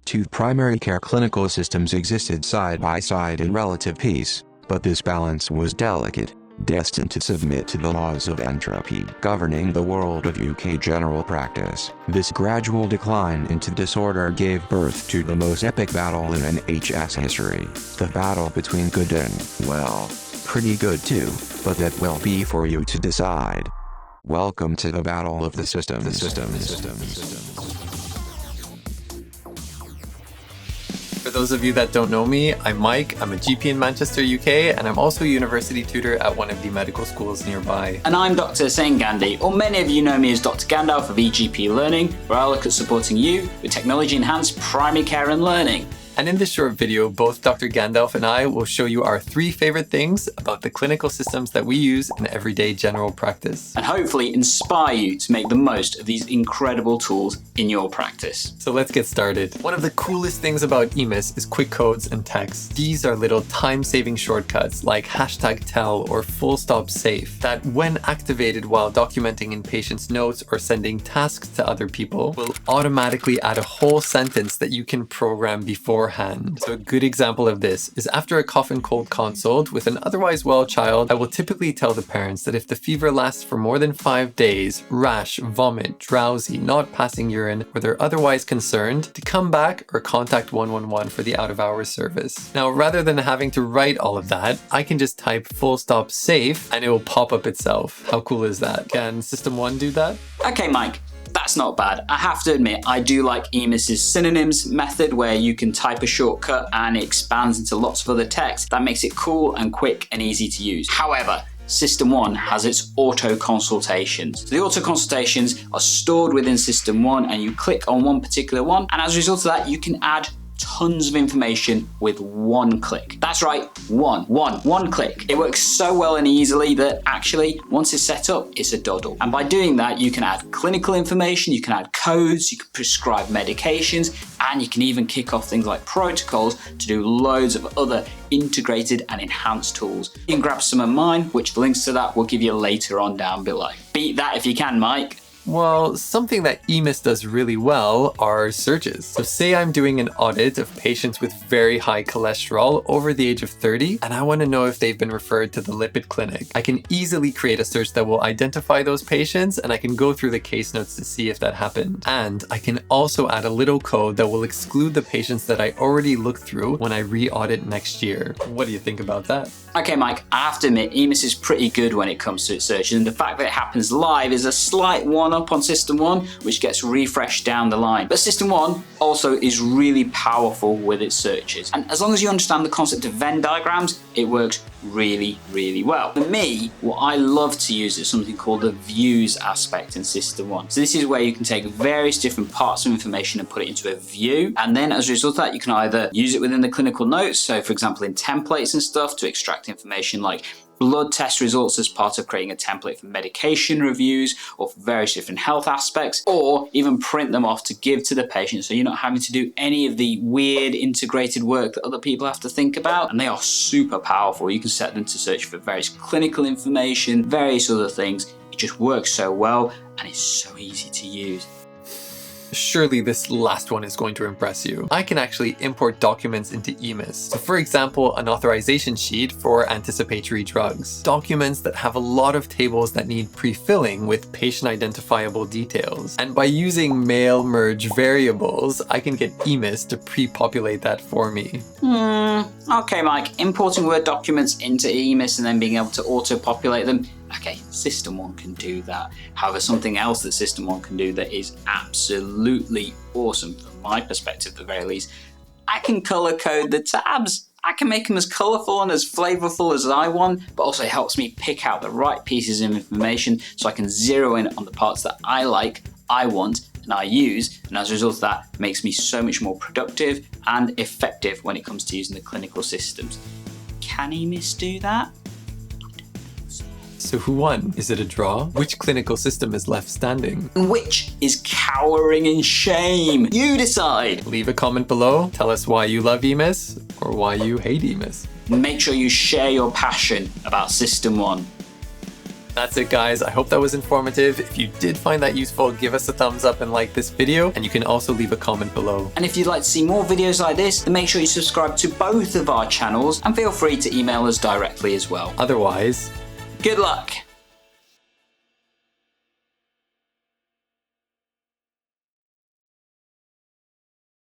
Two primary care clinical systems existed side by side in relative peace, but this balance was delicate, destined to submit to the laws of entropy governing the world of UK general practice. This gradual decline into disorder gave birth to the most epic battle in NHS history, the battle between good and, well, pretty good too, but that will be for you to decide. Welcome to the battle of the systems. For those of you that don't know me, I'm Mike, I'm a GP in Manchester, UK, and I'm also a university tutor at one of the medical schools nearby. And I'm Dr. Hussain Gandhi, or many of you know me as Dr. Gandalf of eGPLearning, where I look at supporting you with technology-enhanced primary care and learning. And in this short video, both Dr. Gandalf and I will show you our 3 favorite things about the clinical systems that we use in everyday general practice. And hopefully inspire you to make the most of these incredible tools in your practice. So let's get started. One of the coolest things about EMIS is quick codes and text. These are little time-saving shortcuts like #tell or #safe that when activated while documenting in patient's notes or sending tasks to other people will automatically add a whole sentence that you can program beforehand. So a good example of this is after a cough and cold consult with an otherwise well child, I will typically tell the parents that if the fever lasts for more than 5 days, rash, vomit, drowsy, not passing urine, or they're otherwise concerned, to come back or contact 111 for the out-of-hours service. Now, rather than having to write all of that, I can just type #safe and it will pop up itself. How cool is that? Can System 1 do that? Okay, Mike. That's not bad. I have to admit, I do like EMIS's synonyms method where you can type a shortcut and it expands into lots of other text. That makes it cool and quick and easy to use. However, System 1 has its auto consultations. So the auto consultations are stored within System 1 and you click on one particular one, and as a result of that, you can add tons of information with one click. That's right, one click. It works so well and easily that actually, once it's set up, it's a doddle. And by doing that, you can add clinical information, you can add codes, you can prescribe medications, and you can even kick off things like protocols to do loads of other integrated and enhanced tools. You can grab some of mine, which the links to that will give you later on down below. Beat that if you can, Mike. Well, something that EMIS does really well are searches. So say I'm doing an audit of patients with very high cholesterol over the age of 30, and I want to know if they've been referred to the lipid clinic. I can easily create a search that will identify those patients, and I can go through the case notes to see if that happened. And I can also add a little code that will exclude the patients that I already looked through when I re-audit next year. What do you think about that? Okay, Mike, I have to admit, EMIS is pretty good when it comes to its searches, and the fact that it happens live is a slight one-up on System 1, which gets refreshed down the line. But System 1 also is really powerful with its searches. And as long as you understand the concept of Venn diagrams, it works really well. For me, what I love to use is something called the views aspect in System 1. So this is where you can take various different parts of information and put it into a view. And then as a result of that, you can either use it within the clinical notes. So for example, in templates and stuff to extract information like blood test results as part of creating a template for medication reviews or for various different health aspects, or even print them off to give to the patient so you're not having to do any of the weird integrated work that other people have to think about. And they are super powerful. You can set them to search for various clinical information, various other things. It just works so well and it's so easy to use. Surely this last one is going to impress you. I can actually import documents into EMIS. So for example, an authorization sheet for anticipatory drugs. Documents that have a lot of tables that need pre-filling with patient identifiable details. And by using mail merge variables, I can get EMIS to pre-populate that for me. Okay, Mike, importing Word documents into EMIS and then being able to auto-populate them. Okay, System 1 can do that. However, something else that System 1 can do that is absolutely awesome, from my perspective at the very least, I can color code the tabs. I can make them as colorful and as flavorful as I want, but also it helps me pick out the right pieces of information so I can zero in on the parts that I like, I want, and I use, and as a result of that, it makes me so much more productive and effective when it comes to using the clinical systems. Can EMIS do that? So who won? Is it a draw? Which clinical system is left standing? And which is cowering in shame? You decide! Leave a comment below. Tell us why you love EMIS or why you hate EMIS. Make sure you share your passion about System 1. That's it, guys. I hope that was informative. If you did find that useful, give us a thumbs up and like this video, and you can also leave a comment below. And if you'd like to see more videos like this, then make sure you subscribe to both of our channels and feel free to email us directly as well. Otherwise, good luck!